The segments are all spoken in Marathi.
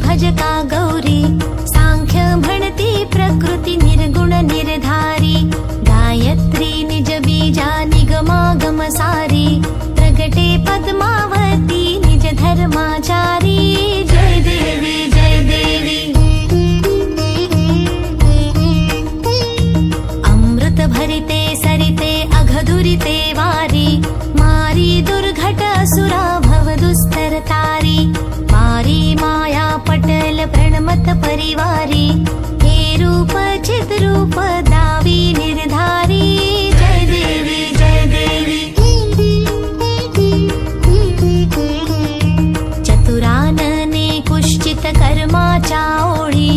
भजका गौरी सांख्य म्हणती प्रकृती निर्गुण निर्धारी गायत्री निज बीजा निगमागम सारी प्रगटे पद्मावती निज धर्माचारी जय देवी जय देवी अमृत भरिते सरिते अघदुरिते वारी मारी दुर्घट असुरा भव दुस्तर तारी मारी माया पटल प्रणमत परिवारी हे रूप चित रूप दावी निर्धारी जय देवी जय देवी चतुरानने कुश्चित कर्माच्या ओळी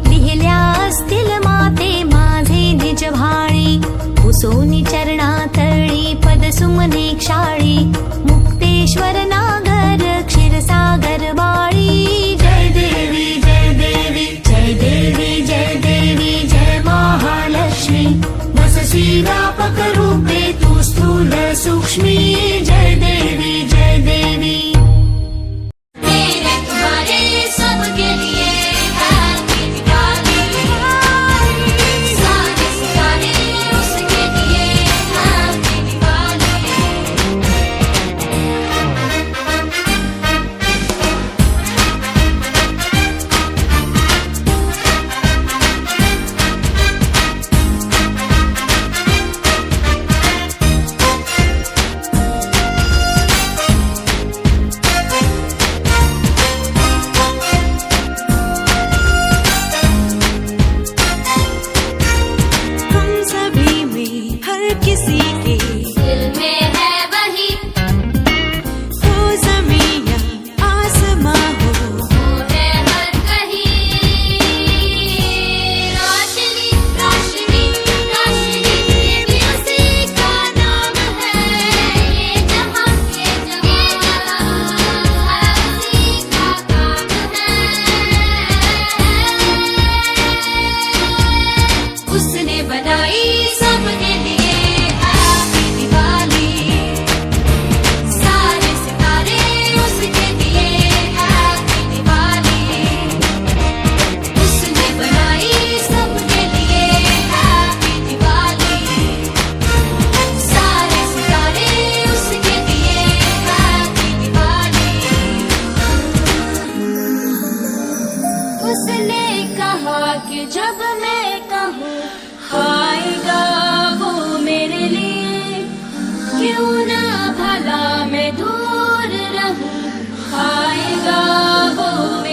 लिहिल्या असतील माते माझे निज भाळी कुसोनी चरणातळी पद सुमने क्षाळी मुक्तेश्वर नागर क्षीरसागर बाळी जय देवी जय देवी जय देवी जय देवी जय महालक्ष्मी वससी व्यापक रूपे तू स्थूल सूक्ष्मी जय देवी जय देवी जब मैं कहूँ आएगा वो मेरे लिए क्यों ना भला मैं दूर रहूँ आएगा वो